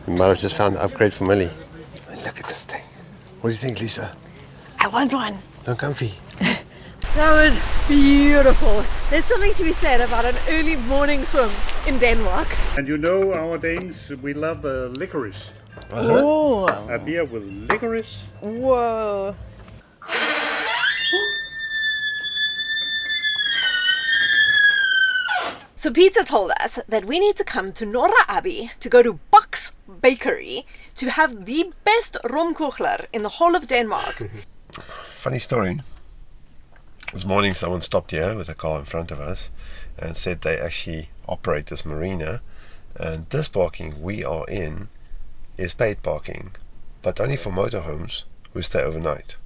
We might have just found an upgrade for Millie. Look at this thing. What do you think, Lisa? I want one. No comfy. That was beautiful. There's something to be said about an early morning swim in Denmark. And you know our Danes, we love the licorice. Oh, A beer with licorice. whoa. So Peter told us that we need to come to Norra Abbey to go to Box Bakery to have the best romkugler in the whole of Denmark. Funny story. This morning someone stopped here with a car in front of us and said they actually operate this marina, and this parking we are in is paid parking, but only for motorhomes who stay overnight.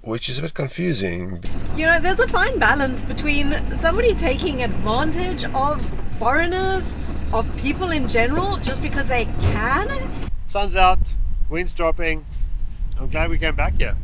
Which is a bit confusing. You know, there's a fine balance between somebody taking advantage of foreigners, of people in general, just because they can. Sun's out, wind's dropping. I'm glad we came back here.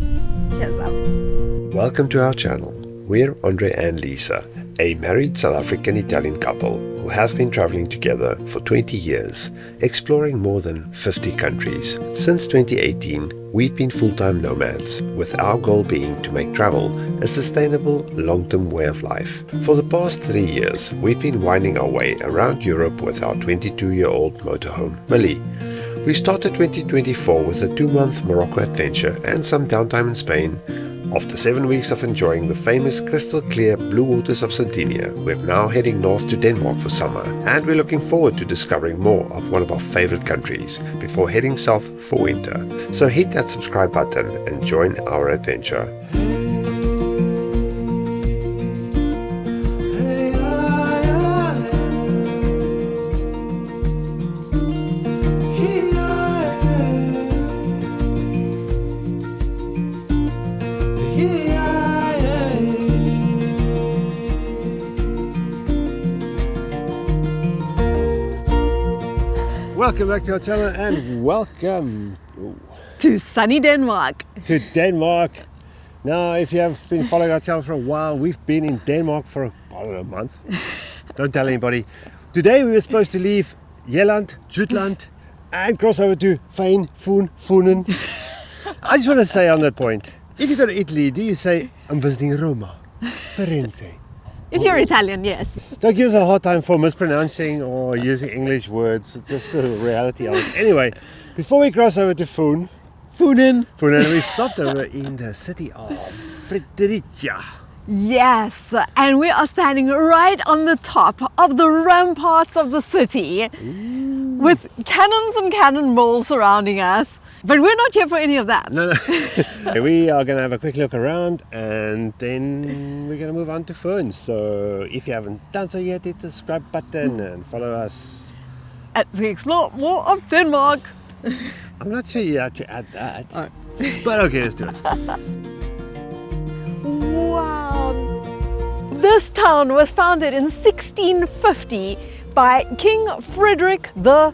Cheers up. Welcome to our channel. We're Andre and Lisa, a married South African-Italian couple who have been traveling together for 20 years, exploring more than 50 countries. Since 2018, we've been full-time nomads, with our goal being to make travel a sustainable, long-term way of life. For the past 3 years, we've been winding our way around Europe with our 22-year-old motorhome, Millie. We started 2024 with a 2-month Morocco adventure and some downtime in Spain. After 7 weeks of enjoying the famous crystal clear blue waters of Sardinia, we're now heading north to Denmark for summer, and we're looking forward to discovering more of one of our favorite countries before heading south for winter. So hit that subscribe button and join our adventure. Welcome back to our channel and welcome To sunny Denmark. to Denmark. Now, if you have been following our channel for a while, we've been in Denmark for, I don't know, a month. Don't tell anybody. Today we were supposed to leave Jelland, Jutland, and cross over to Funen. I just want to say on that point, if you go to Italy, do you say, I'm visiting Roma, Firenze? If you're Italian, yes. Don't give us a hard time for mispronouncing or using English words. It's just a reality of it. Anyway, before we cross over to Funen, we stopped over in the city of Fredericia. Yes, and we are standing right on the top of the ramparts of the city with cannons and cannonballs surrounding us. But we're not here for any of that. No. We are going to have a quick look around and then we're going to move on to Funen. So if you haven't done so yet, hit the subscribe button and follow us As we explore more of Denmark. I'm not sure you have to add that. All right. But okay, let's do it. Wow. This town was founded in 1650 by King Frederick III.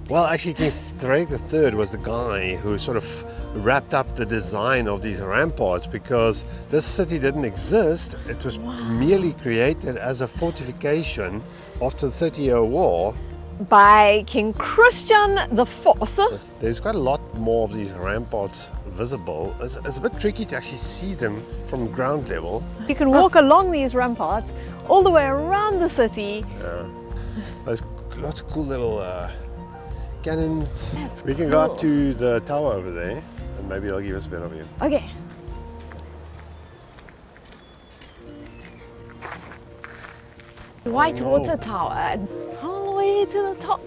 Well, actually, King Frederick III was the guy who sort of wrapped up the design of these ramparts, because this city didn't exist. It was merely created as a fortification after the 30-year War. By King Christian IV. There's quite a lot more of these ramparts visible. It's a bit tricky to actually see them from ground level. You can walk along these ramparts all the way around the city. There's lots of cool little cannons. That's We can go up cool. to the tower over there and maybe they'll give us a better view. Okay. White Water Tower, all the way to the top.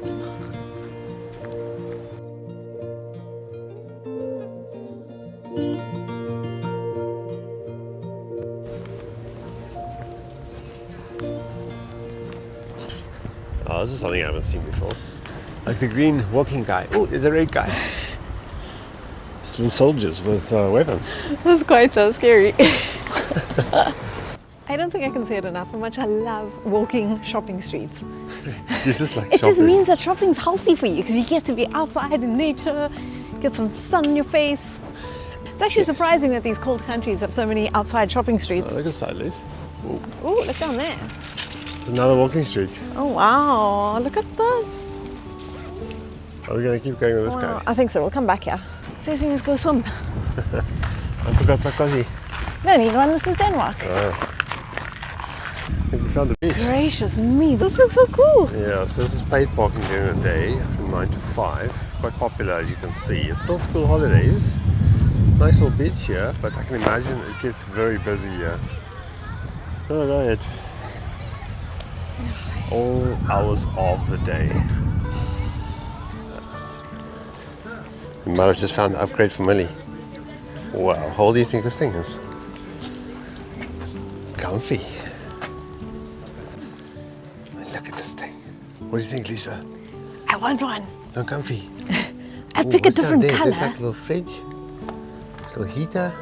Oh, this is something I haven't seen before. Like the green walking guy. Oh, there's a red guy. It's little soldiers with weapons. That's quite so scary. I don't think I can say it enough how much I love walking shopping streets. It's just like It shopping. just means that shopping's healthy for you because you get to be outside in nature, get some sun on your face. It's actually surprising that these cold countries have so many outside shopping streets. Oh, look at side, Liz. Ooh, look down there. It's another walking street. Oh wow, look at this. Are we going to keep going with this Wow, guy? I think so, we'll come back here. Says we must go swim. I forgot my cozy. No need one, this is Denmark. I think we found the beach. Gracious me, this looks so cool. Yeah, so this is paid parking during the day from 9 to 5. Quite popular as you can see. It's still school holidays. Nice little beach here, but I can imagine it gets very busy here. Oh, go ahead. All hours of the day. We might have just found an upgrade for Millie. Wow, how old do you think this thing is? Comfy. Look at this thing. What do you think, Lisa? I want one. No, comfy. I'd Ooh, pick a what's that different there? colour. Looks like a little fridge. Little heater,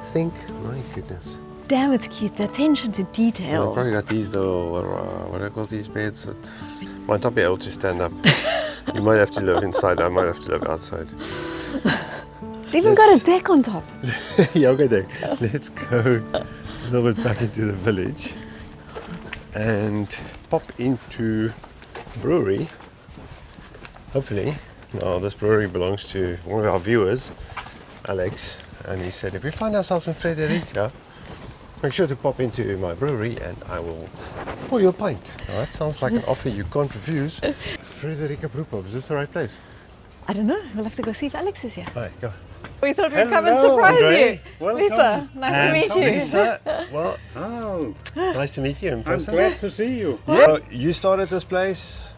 sink. My goodness. Damn, it's cute. The attention to I've detail. probably got these little, what do I call these beds that might not be able to stand up. You might have to live inside, I might have to live outside. It's even got a deck on top. Yoga deck. Let's go a little bit back into the village and pop into brewery. Hopefully. Now this brewery belongs to one of our viewers, Alex, and he said if we find ourselves in Frederica, make sure to pop into my brewery and I will pour you a pint. Now that sounds like an offer you can't refuse. Frederica Brewpub, is this the right place? I don't know. We'll have to go see if Alex is here. Right, go. We thought we'd come and Hello, surprise Andre. you. Welcome. Lisa, nice to meet you. Lisa, well, Oh, nice to meet you in I'm person. glad to see you. Yeah, you started this place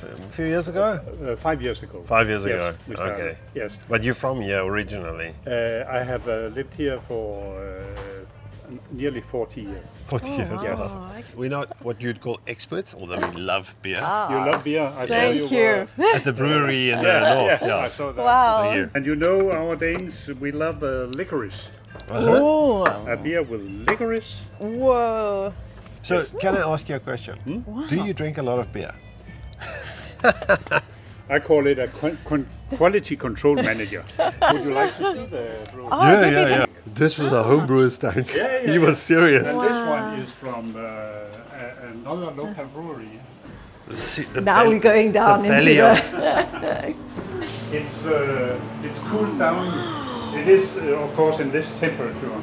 a few years ago? 5 years ago. 5 years Yes, ago. we started. Okay. Yes. But you're from here originally? I have lived here for nearly 40 years. 40 years. Yes. Oh, okay. We're not what you'd call experts, although we love beer. You love beer? I Thank saw you. At the brewery in the north, I yeah. saw that. Wow. Thank you. And you know our Danes, we love licorice. Oh, A beer with licorice. whoa. So, can I ask you a question? Do you drink a lot of beer? I call it a quality control manager. Would you like to see the brewery? Oh, that'd be This was a homebrewer's tank. Yeah, He was serious. And this one is from another local brewery. Now we're going down into belly the... It's cooled down. It is, of course, in this temperature.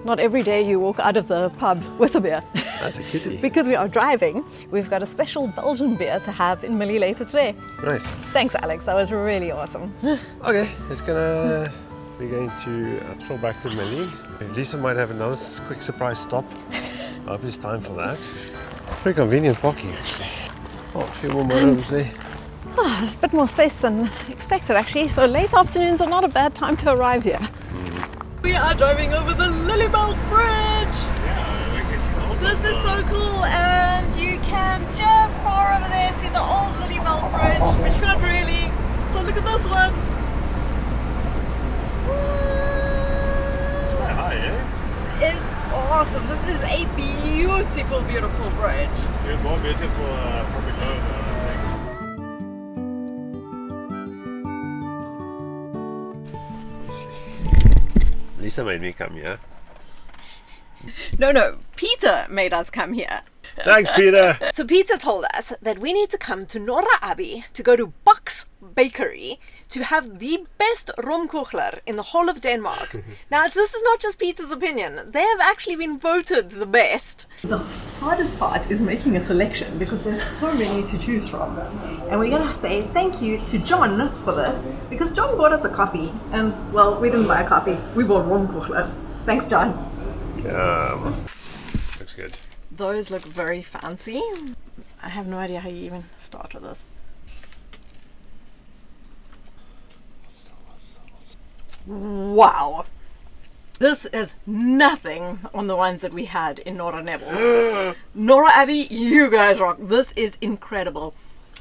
Not every day you walk out of the pub with a beer. That's a kitty. Because we are driving, we've got a special Belgian beer to have in Millie later today. Nice. Thanks, Alex. That was really awesome. Okay, we're going to stroll back to Millie. Lisa might have another quick surprise stop. I hope it's time for that. Pretty convenient parking actually. Oh, a few more motorhomes there. Oh, there's a bit more space than expected, actually. So late afternoons are not a bad time to arrive here. We are driving over the Lillybelt Bridge. This is so cool, and you can just far over there see the old Lillybelt Bridge, which you can't really. So look at this one. Quite high, eh? This is awesome. This is a beautiful, beautiful bridge. It's more beautiful from below. Lisa made me come here. No, Peter made us come here. Thanks, Peter. So Peter told us that we need to come to Norra Abbey to go to Buck's Bakery to have the best romkochler in the whole of Denmark. Now, this is not just Peter's opinion. They have actually been voted the best. The hardest part is making a selection because there's so many to choose from. And we're going to say thank you to John for this because John bought us a coffee. And, well, we didn't buy a coffee. We bought romkochler. Thanks, John. Looks good. Those look very fancy. I have no idea how you even start with this. Wow! This is nothing on the ones that we had in Norra Nebel. Norra Abbey, you guys rock. This is incredible.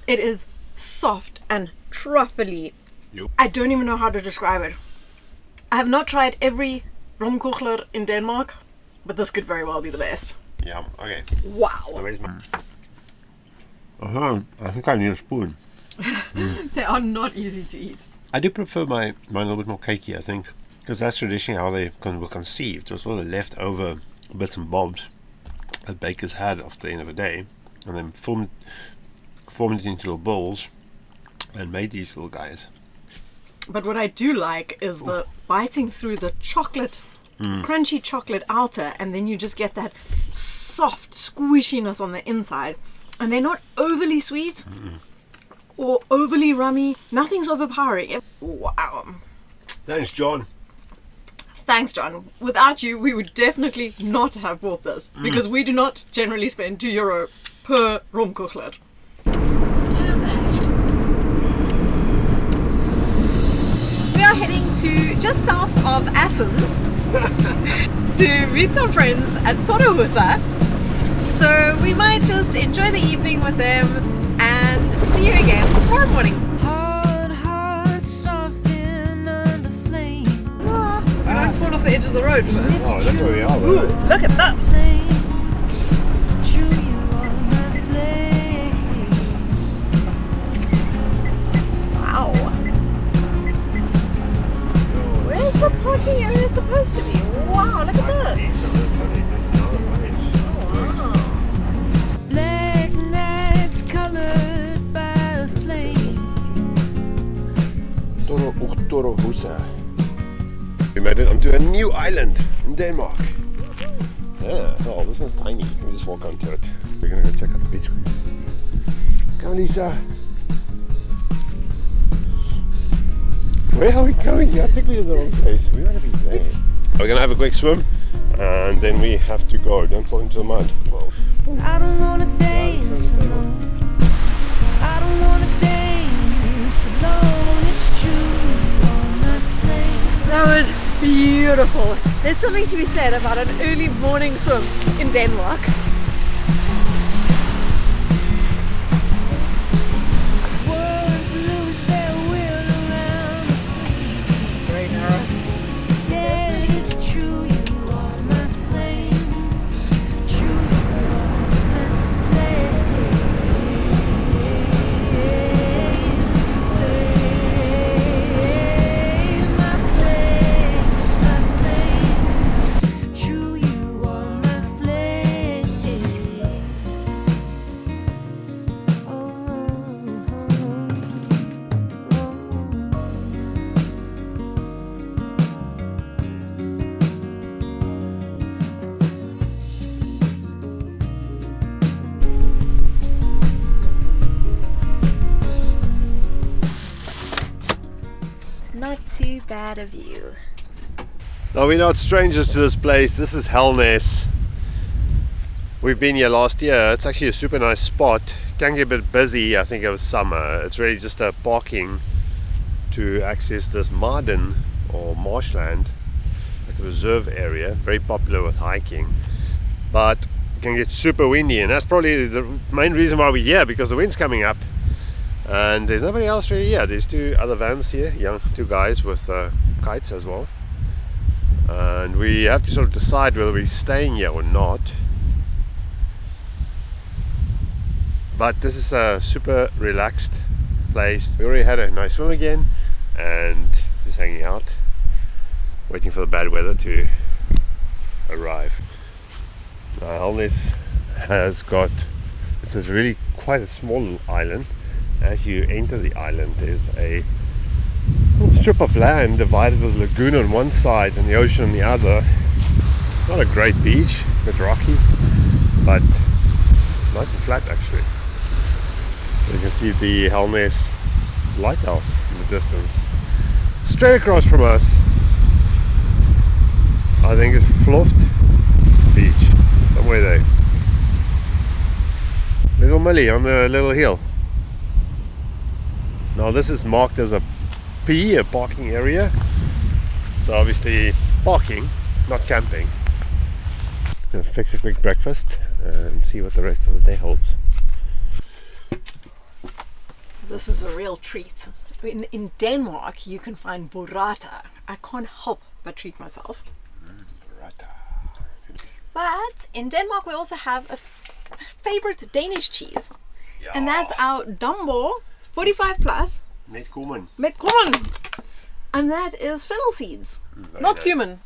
It is soft and truffly. Yep. I don't even know how to describe it. I have not tried every romkochler in Denmark, but this could very well be the best. Yeah, okay. Wow! Where's my... I think I need a spoon. They are not easy to eat. I do prefer mine a little bit more cakey, I think. Because that's traditionally how they were conceived. It was all the leftover bits and bobs that bakers had after the end of the day. and then formed it into little balls and made these little guys. But what I do like is the biting through the chocolate, crunchy chocolate outer, and then you just get that soft squishiness on the inside. And they're not overly sweet or overly rummy. Nothing's overpowering. Wow. Thanks, John. Thanks, John. Without you, we would definitely not have bought this because we do not generally spend €2 per romkochlet. Turn left. We are heading to just south of Athens to meet some friends at Torohusa. So we might just enjoy the evening with them and see you again tomorrow morning. I don't fall off the edge of the road first. Oh, look where we are. Ooh, look at that. Wow. Where's the parking area supposed to be? Wow, look at this. Black nights colored by flames. Torohusa. We made it onto a new island in Denmark. Yeah, oh, this one's tiny. You can just walk onto it. We're gonna go check out the beach. Come on, Lisa. Where are we going? I think we're in the wrong place. We want to be there. We're gonna have a quick swim and then we have to go. Don't fall into the mud. Well, I don't wanna dance alone. I don't wanna dance alone. It's true on my flame. That was beautiful. There's something to be said about an early morning swim in Denmark. Words lose their will around the flame. Very narrow. Yeah, it's true, you are my flame. True, you are my flame. My flame. True, you are my flame. Not too bad of you. now we're not strangers to this place. This is Helnes. We've been here last year. It's actually a super nice spot. Can get a bit busy, I think, over summer. It's really just a parking to access this Marden or marshland, like a reserve area, very popular with hiking. But it can get super windy, and that's probably the main reason why we're here, because the wind's coming up. And there's nobody else really here. There's two other vans here, two guys with kites as well. And we have to sort of decide whether we're staying here or not. But this is a super relaxed place. We already had a nice swim again and just hanging out, waiting for the bad weather to arrive. Now Helnes has got, it's a really quite a small little island. As you enter the island, there's a little strip of land divided with a lagoon on one side and the ocean on the other. Not a great beach, a bit rocky, but nice and flat actually. You can see the Helnes lighthouse in the distance. Straight across from us, I think it's Floft Beach, somewhere there. Little Millie on the little hill. Now this is marked as a P, a parking area. So obviously parking, not camping. Gonna fix a quick breakfast and see what the rest of the day holds. This is a real treat. In Denmark, you can find burrata. I can't help but treat myself. But in Denmark, we also have a favorite Danish cheese. And that's our Dumbo 45 plus. Met Kuman. Met cumin. And that is fennel seeds. Not nice. cumin.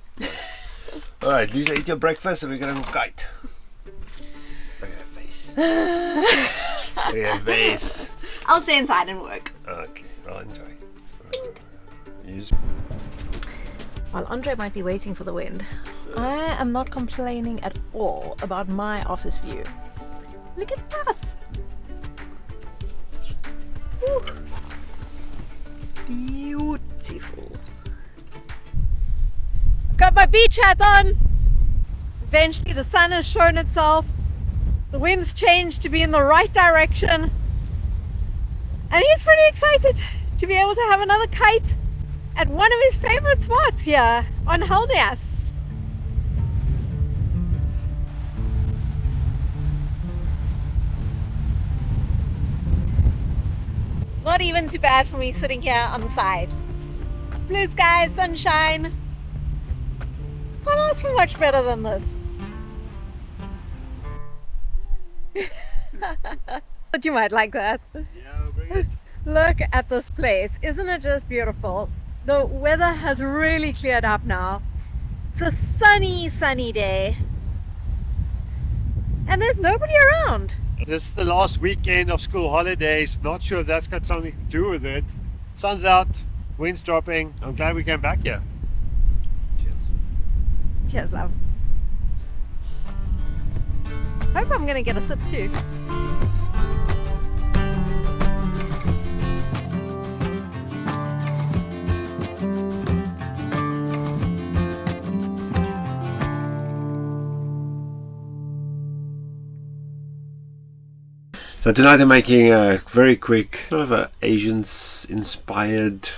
Alright, Lisa, eat your breakfast and we're gonna go kite. Look at her face. We have vase. I'll stay inside and work. Okay, I'll enjoy. Use. While Andre might be waiting for the wind, I am not complaining at all about my office view. Look at us! Woo. Beautiful. Got my beach hat on! Eventually the sun has shown itself. The wind's changed to be in the right direction. And he's pretty excited to be able to have another kite at one of his favorite spots here on Helnias. Not even too bad for me sitting here on the side. Blue skies, sunshine. Can't ask for much better than this. But you might like that. Yeah, bring it. Look at this place. Isn't it just beautiful? The weather has really cleared up now. It's a sunny, sunny day. And there's nobody around. This is the last weekend of school holidays. Not sure if that's got something to do with it. Sun's out, wind's dropping. I'm glad we came back here. Cheers. Cheers, love. Hope I'm gonna get a sip too. So tonight I'm making a very quick, sort of a Asian-inspired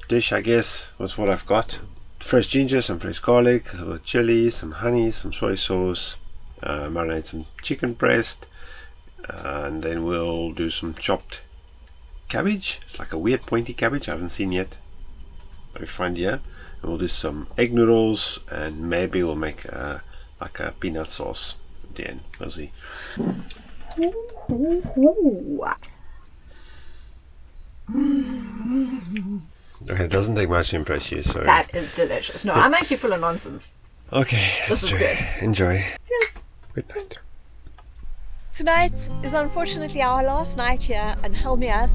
dish, I guess, was what I've got. Fresh ginger, some fresh garlic, a little chili, some honey, some soy sauce, marinate some chicken breast, and then we'll do some chopped cabbage. It's like a weird pointy cabbage I haven't seen yet. I find here. And we'll do some egg noodles, and maybe we'll make like a peanut sauce at the end. We'll see. Okay, it doesn't take much to impress you, sorry. That is delicious. No, I'm actually full of nonsense. Okay, This let's is do good. it. Enjoy. Cheers. Good night. Tonight is unfortunately our last night here in Helnias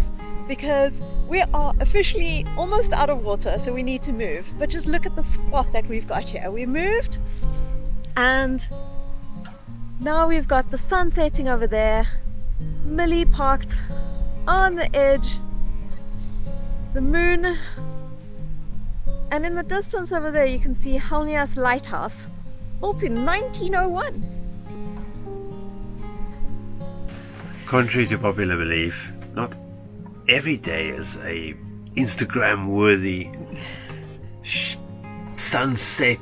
because we are officially almost out of water, so we need to move. But just look at the spot that we've got here. We moved and now we've got the sun setting over there, Millie parked on the edge, the moon, and in the distance over there you can see Helnias Lighthouse, built in 1901. Contrary to popular belief, not every day is a Instagram-worthy sunset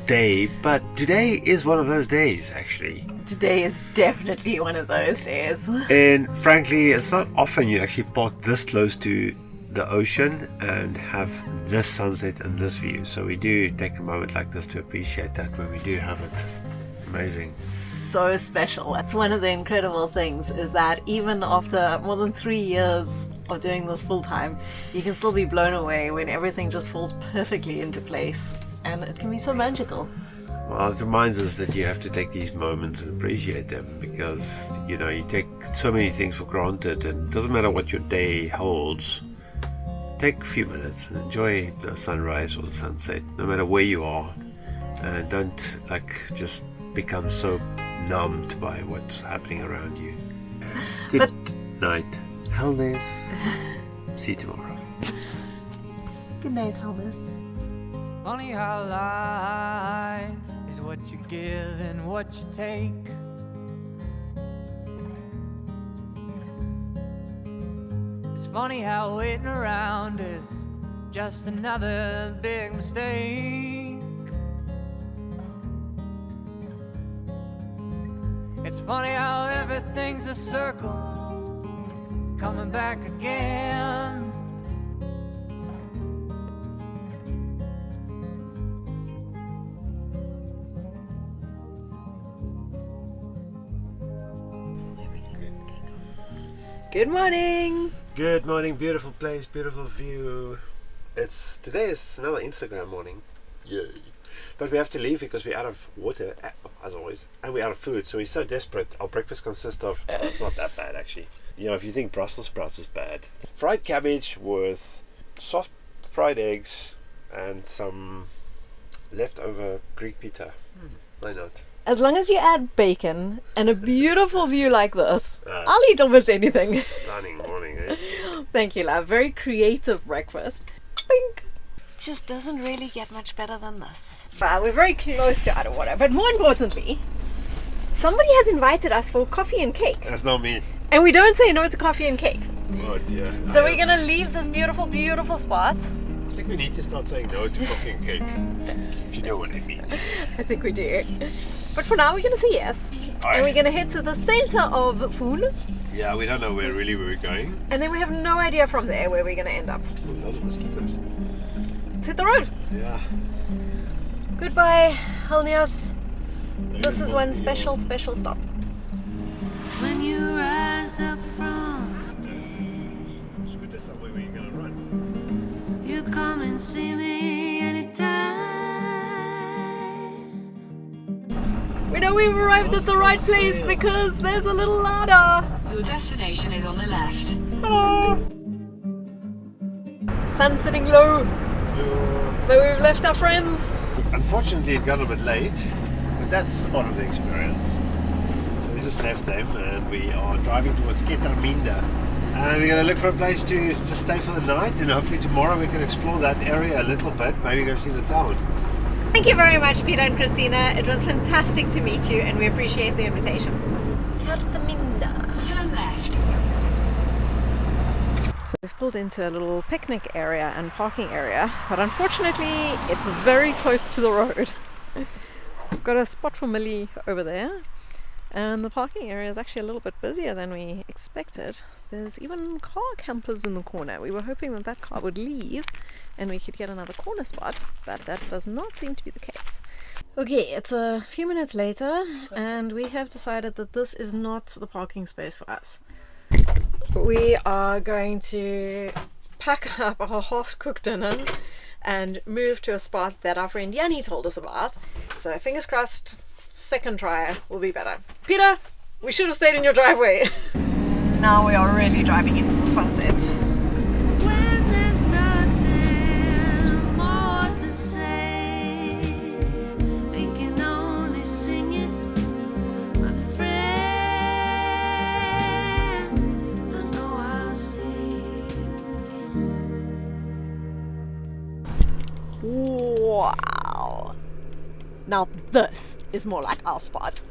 day, but today is one of those days, actually. Today is definitely one of those days. And frankly, it's not often you actually park this close to the ocean and have this sunset and this view. So we do take a moment like this to appreciate that when we do have it. Amazing. So special. That's one of the incredible things, is that even after more than 3 years of doing this full time, you can still be blown away when everything just falls perfectly into place, and it can be so magical. Well, it reminds us that you have to take these moments and appreciate them, because you know you take so many things for granted, and it doesn't matter what your day holds. Take a few minutes and enjoy the sunrise or the sunset, no matter where you are, and don't just become so numbed by what's happening around you. Good night, Helnias. See you tomorrow. Good night, Helnias. Funny how life is what you give and what you take. It's funny how waiting around is just another big mistake. It's funny how everything's a circle, coming back again. Good morning. Good morning, beautiful place, beautiful view. Today is another Instagram morning. Yay. But we have to leave because we're out of water, as always, and we're out of food. So we're so desperate. Our breakfast consists of, it's not that bad actually. You know, if you think Brussels sprouts is bad, fried cabbage with soft fried eggs and some leftover Greek pita. Why not? As long as you add bacon and a beautiful view like this, Ah. I'll eat almost anything. Stunning morning, eh? Thank you, love. Very creative breakfast. Bink. Just doesn't really get much better than this. But we're very close to out of water. But more importantly, somebody has invited us for coffee and cake. That's not me. And we don't say no to coffee and cake. Oh dear. So we're gonna leave this beautiful, beautiful spot. I think we need to start saying no to coffee and cake. If you know what I mean. I think we do. But for now, we're gonna say yes. Alright. And we're gonna head to the center of Foon. Yeah, we don't know where we're going. And then we have no idea from there where we're gonna end up. Oh, lots of mosquitoes. Let's hit the road. Yeah. Goodbye, Helnias. This is one special stop. When you rise up from the dead, Should we do somewhere where you're gonna run? you come and see me anytime. We know we've arrived at the right place because there's a little ladder. Your destination is on the left. Hello. Sun sitting low. So we've left our friends. Unfortunately, it got a bit late, but that's part of the experience. So we just left them and we are driving towards Keterminda. And we're going to look for a place to stay for the night, and hopefully tomorrow we can explore that area a little bit, maybe go see the town. Thank you very much, Peter and Christina. It was fantastic to meet you and we appreciate the invitation. Keterminda. Turn left. So we've pulled into a little picnic area and parking area, but unfortunately it's very close to the road. We've got a spot for Millie over there, and the parking area is actually a little bit busier than we expected. There's even car campers in the corner. We were hoping that that car would leave and we could get another corner spot, but that does not seem to be the case. Okay, it's a few minutes later and we have decided that this is not the parking space for us. We are going to pack up our half-cooked dinner and move to a spot that our friend Yanni told us about. So fingers crossed, second try will be better. Peter, we should have stayed in your driveway. Now we are really driving into the sunset. When there's nothing more to say, we can only sing it, my friend. I know I'll see you again. Wow. Now this is more like our spot.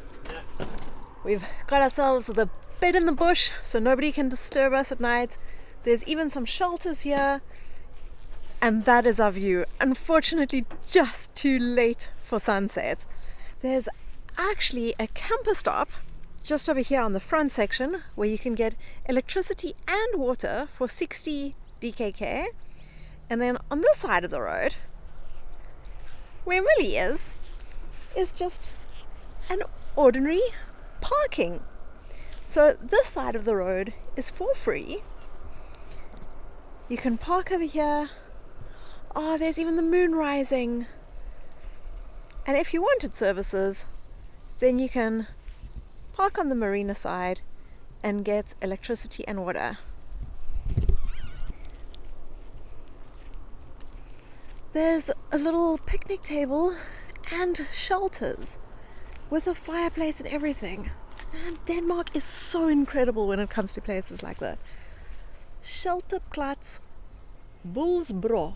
We've got ourselves the bed in the bush so nobody can disturb us at night. There's even some shelters here, and that is our view. Unfortunately, just too late for sunset. There's actually a camper stop just over here on the front section where you can get electricity and water for 60 DKK. And then on this side of the road, where Millie is just an ordinary parking. So this side of the road is for free. You can park over here. Oh, there's even the moon rising. And if you wanted services, then you can park on the marina side and get electricity and water. There's a little picnic table and shelters with a fireplace and everything. Man, Denmark is so incredible when it comes to places like that. Shelterplaats Bullsbro.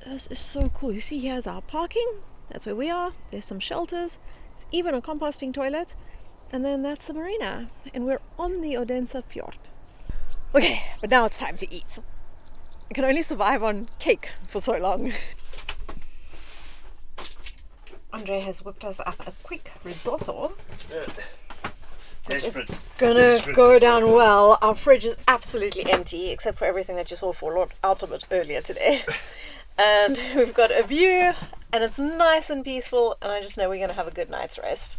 This is so cool. You see, here's our parking. That's where we are. There's some shelters. There's even a composting toilet. And then that's the marina. And we're on the Odense Fjord. Okay, but now it's time to eat. I can only survive on cake for so long. Andre has whipped us up a quick risotto. Desperate. Gonna go down well. Our fridge is absolutely empty except for everything that you saw fall out of it earlier today. And we've got a view and it's nice and peaceful, and I just know we're gonna have a good night's rest.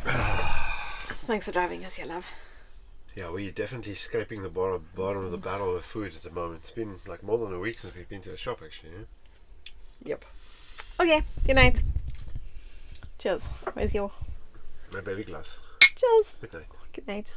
Thanks for driving us, your love. Yeah, we're definitely scraping the bottom of the barrel of food at the moment. It's been like more than a week since we've been to the shop, actually. Yeah? Yep. Okay, good night. Cheers. Where's your... My baby glass. Cheers. Good night. Good night.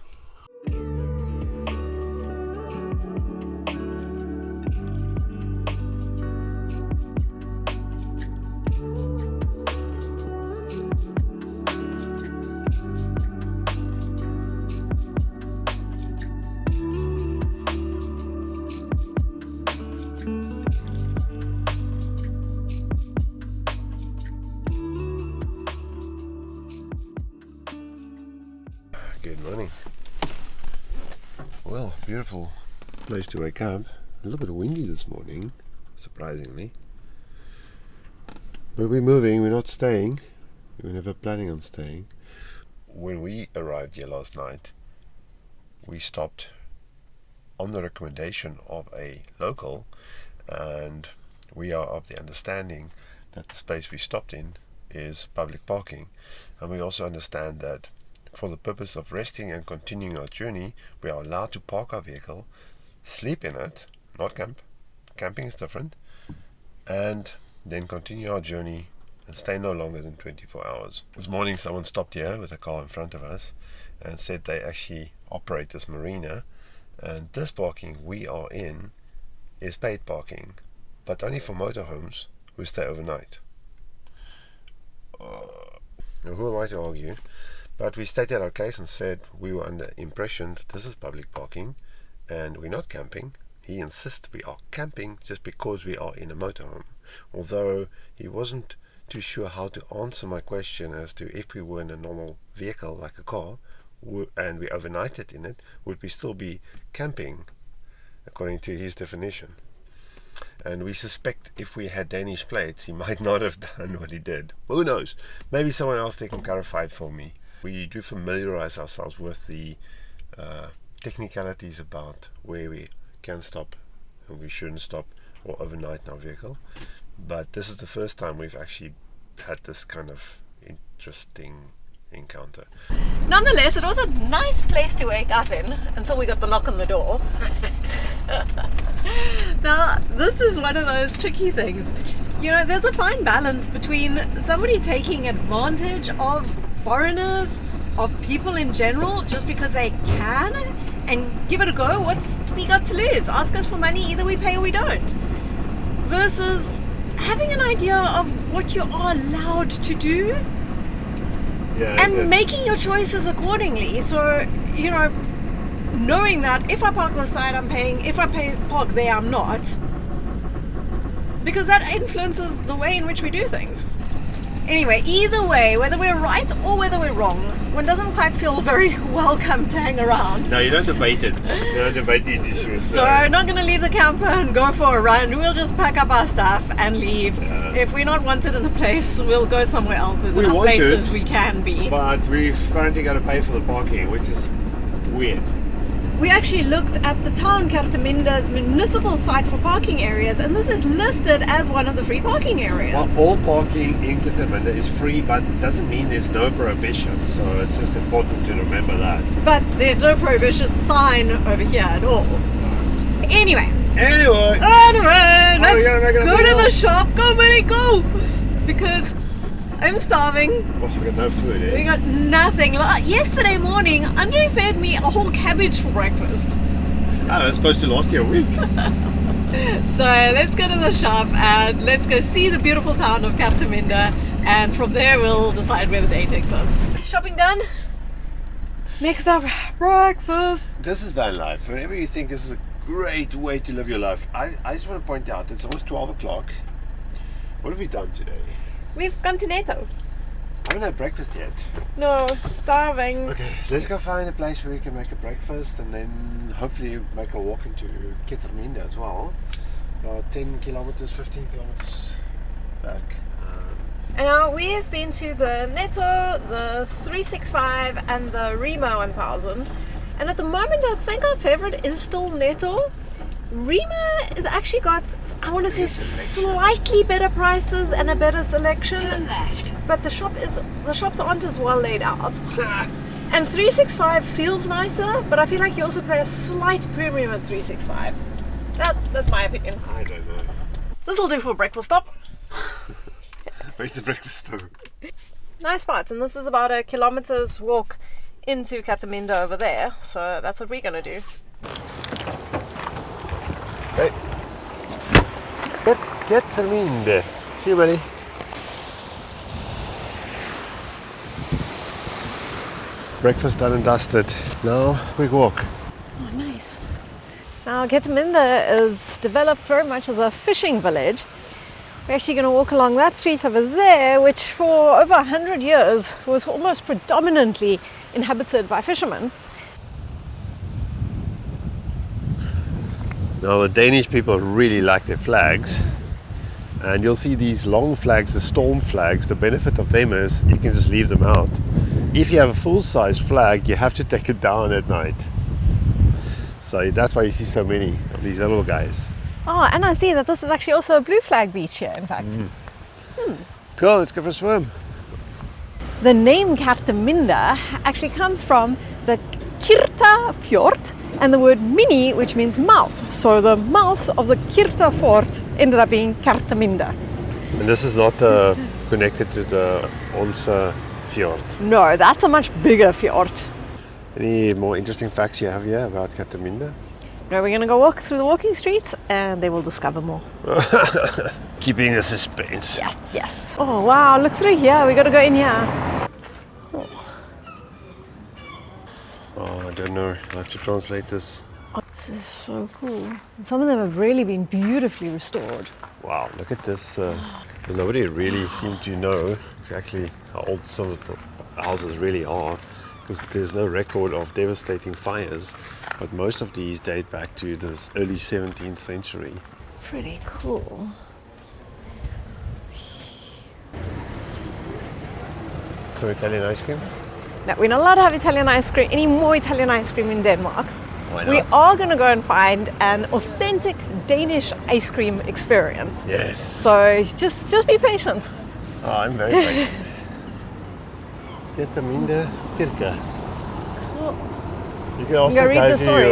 Good morning. Well, beautiful place to wake up. A little bit windy this morning, surprisingly. But we're moving, we're not staying. We were never planning on staying. When we arrived here last night, we stopped on the recommendation of a local, and we are of the understanding that the space we stopped in is public parking. And we also understand that for the purpose of resting and continuing our journey, we are allowed to park our vehicle, sleep in it, not camp. Camping is different. And then continue our journey and stay no longer than 24 hours. This morning someone stopped here with a car in front of us and said they actually operate this marina, and this parking we are in is paid parking, but only for motorhomes who stay overnight. Now who am I to argue? But we stated our case and said we were under impression that this is public parking and we're not camping. He insists we are camping just because we are in a motorhome, although he wasn't too sure how to answer my question as to if we were in a normal vehicle like a car and we overnighted in it, would we still be camping according to his definition. And we suspect if we had Danish plates he might not have done what he did. Who knows, maybe someone else they can clarify it for me. We do familiarize ourselves with the technicalities about where we can stop and we shouldn't stop or overnight in our vehicle, but this is the first time we've actually had this kind of interesting encounter. Nonetheless, it was a nice place to wake up in until we got the knock on the door. Now, this is one of those tricky things. You know, there's a fine balance between somebody taking advantage of foreigners, of people in general, just because they can, and give it a go. What's he got to lose? Ask us for money, either we pay or we don't. Versus having an idea of what you are allowed to do and making your choices accordingly. So, you know, knowing that if I park this side I'm paying, if I park there I'm not, because that influences the way in which we do things. Anyway, either way, whether we're right or whether we're wrong, one doesn't quite feel very welcome to hang around. No, you don't debate it. You don't debate these issues. So not going to leave the camper and go for a run. We'll just pack up our stuff and leave. If we're not wanted in a place, we'll go somewhere else. There's enough places we can be. But we've apparently got to pay for the parking, which is weird. We actually looked at the town Kerteminde's municipal site for parking areas, and this is listed as one of the free parking areas. Well, all parking in Kerteminde is free, but doesn't mean there's no prohibition. So it's just important to remember that. But there's no prohibition sign over here at all. Anyway, let's go to the shop. Go, Billy, go! Because I'm starving. Well, we got no food, eh? We got nothing. Yesterday morning, Andre fed me a whole cabbage for breakfast. Oh, that's supposed to last you a week. So let's go to the shop and let's go see the beautiful town of Kerteminde, and from there we'll decide where the day takes us. Shopping done. Next up, breakfast. This is van life. Whenever you think this is a great way to live your life, I just want to point out it's almost 12 o'clock. What have we done today? We've gone to Netto. I haven't had breakfast yet. No, starving. Okay, let's go find a place where we can make a breakfast and then hopefully make a walk into Kerteminde as well. 10 kilometers, 15 kilometers back. And now we have been to the Netto, the 365 and the Remo 1000. And at the moment I think our favorite is still Netto. Rema has actually got, I want to say, slightly better prices and a better selection, To the left. but the shops aren't as well laid out. And 365 feels nicer, but I feel like you also pay a slight premium at 365. That's my opinion. I don't know. This will do for a breakfast stop. Where's the breakfast though? Nice spot, and this is about a kilometer's walk into Kataminda over there, so that's what we're gonna do. Hey. Kataminda. See you, buddy. Breakfast done and dusted. Now, quick walk. Oh, nice. Now, Kataminda is developed very much as a fishing village. We're actually going to walk along that street over there, which for over 100 years was almost predominantly inhabited by fishermen. Now, the Danish people really like their flags. And you'll see these long flags, the storm flags. The benefit of them is you can just leave them out. If you have a full-size flag, you have to take it down at night. So that's why you see so many of these little guys. Oh, and I see that this is actually also a blue flag beach here, in fact. Cool, let's go for a swim. The name Kataminda actually comes from the Kirta Fjord and the word mini, which means mouth. So the mouth of the Kirta Fjord ended up being Kataminda. And this is not connected to the Onsa Fjord. No, that's a much bigger fjord. Any more interesting facts you have here about Kataminda? No, we're going to go walk through the walking streets and they will discover more. Keeping the suspense. Yes, yes. Oh, wow, look through here. We got to go in here. Oh, I don't know. I have to translate this. Oh, this is so cool. Some of them have really been beautifully restored. Wow, look at this. Nobody really seemed to know exactly how old some of the houses really are, because there's no record of devastating fires, but most of these date back to the early 17th century. Pretty cool. So Italian ice cream? No, we're not allowed to have Italian ice cream, any more Italian ice cream in Denmark. Why We not? are going to go and find an authentic Danish ice cream experience. Yes. So just be patient. Oh, I'm very patient. Kataminda Kirka. You can ask Go the read guy the if you story.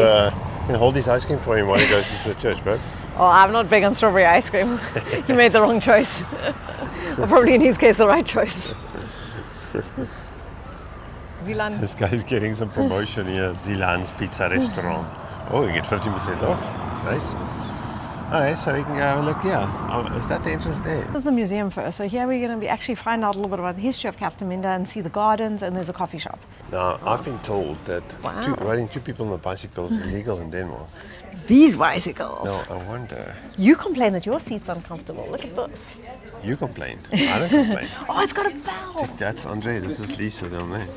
can hold his ice cream for him while he goes into the church, bro. Oh, I'm not big on strawberry ice cream. You made the wrong choice. Or probably in his case, the right choice. Zealand. This guy's getting some promotion here. Zealand's Pizza Restaurant. Oh, you get 15% off. Nice. Alright, so we can go and look here. Oh, is that the entrance there? This is the museum first. So here we're going to actually find out a little bit about the history of Kataminda and see the gardens, and there's a coffee shop. Now, I've been told that Wow. riding two people on a bicycle is illegal in Denmark. These bicycles. Now, I wonder, You complain that your seat's uncomfortable. Look at this. you complain. I don't complain. Oh, it's got a bell. That's Andre, this is Lisa down there.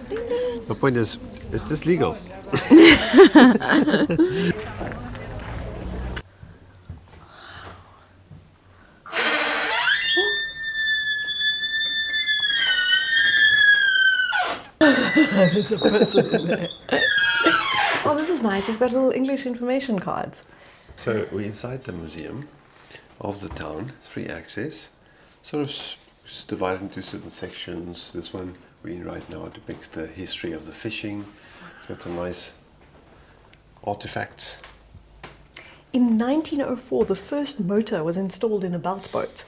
The point is this legal? Oh, this is nice. It's got little English information cards. So we're inside the museum of the town, free access, sort of divided into certain sections. This one we're in right now depicts the history of the fishing. It's got some nice artifacts. In 1904, the first motor was installed in a belt boat.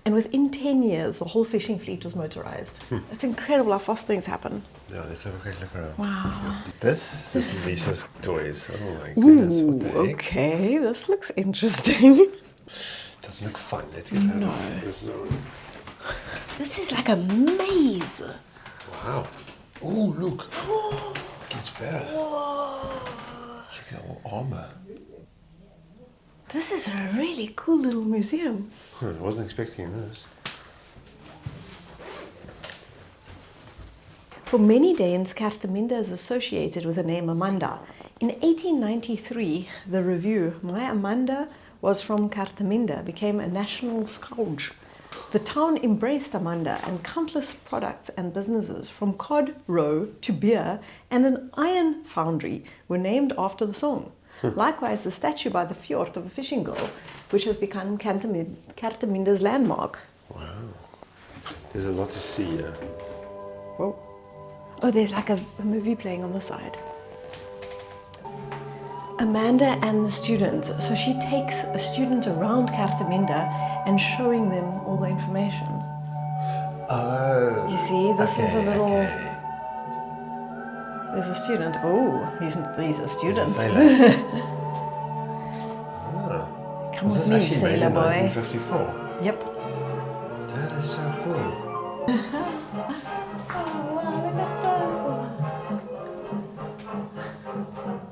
And within 10 years, the whole fishing fleet was motorized. It's incredible how fast things happen. Yeah, let's have a quick look around. Wow. This is Lisa's toys. Oh my goodness, what the heck? Okay, this looks interesting. Doesn't look fun. Let's get out of this zone. This is like a maze. Wow. Oh, look. It gets better. Check out all armor. This is a really cool little museum. I wasn't expecting this. For many Danes, Kataminda is associated with the name Amanda. In 1893, the review My Amanda Was from Kataminda became a national scourge. The town embraced Amanda, and countless products and businesses, from cod roe to beer and an iron foundry, were named after the song. Likewise, the statue by the fjord of a fishing girl, which has become Kataminda's landmark. Wow. There's a lot to see here. Whoa. Oh, there's like a movie playing on the side. Amanda and the students. So she takes a student around Kataminda and showing them all the information. Oh. You see, this is a little. Okay. There's a student. Oh, he's a student. Sailor. Come Was with this me, actually made sailor in boy. 1954? Yep. That is so cool.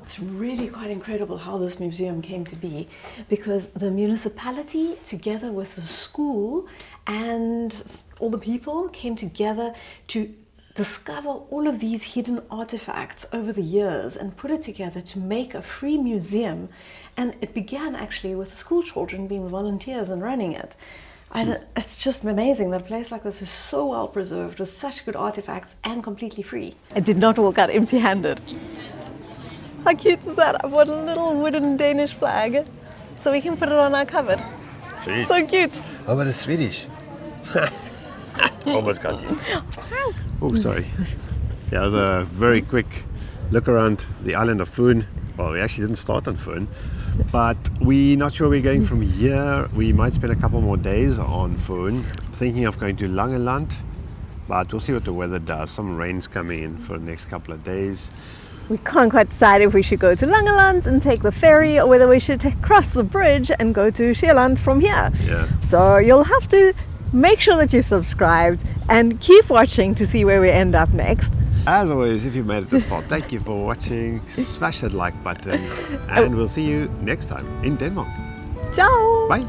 It's really quite incredible how this museum came to be, because the municipality, together with the school and all the people, came together to discover all of these hidden artifacts over the years and put it together to make a free museum. And it began actually with the school children being the volunteers and running it. And it's just amazing that a place like this is so well preserved with such good artifacts and completely free. I did not walk out empty-handed. How cute is that? I bought a little wooden Danish flag so we can put it on our cupboard. Sweet. So cute. Oh, but it's Swedish. Almost got you. Oh, sorry. Yeah, it was a very quick look around the island of Foon. Well, we actually didn't start on Foon, but we're not sure we're going from here. We might spend a couple more days on Foon. Thinking of going to Langeland, but we'll see what the weather does. Some rain's coming in for the next couple of days. We can't quite decide if we should go to Langeland and take the ferry or whether we should cross the bridge and go to Zeeland from here. Yeah. So you'll have to make sure that you're subscribed and keep watching to see where we end up next. As always, if you made it this far, thank you for watching. Smash that like button, and we'll see you next time in Denmark. Ciao! Bye.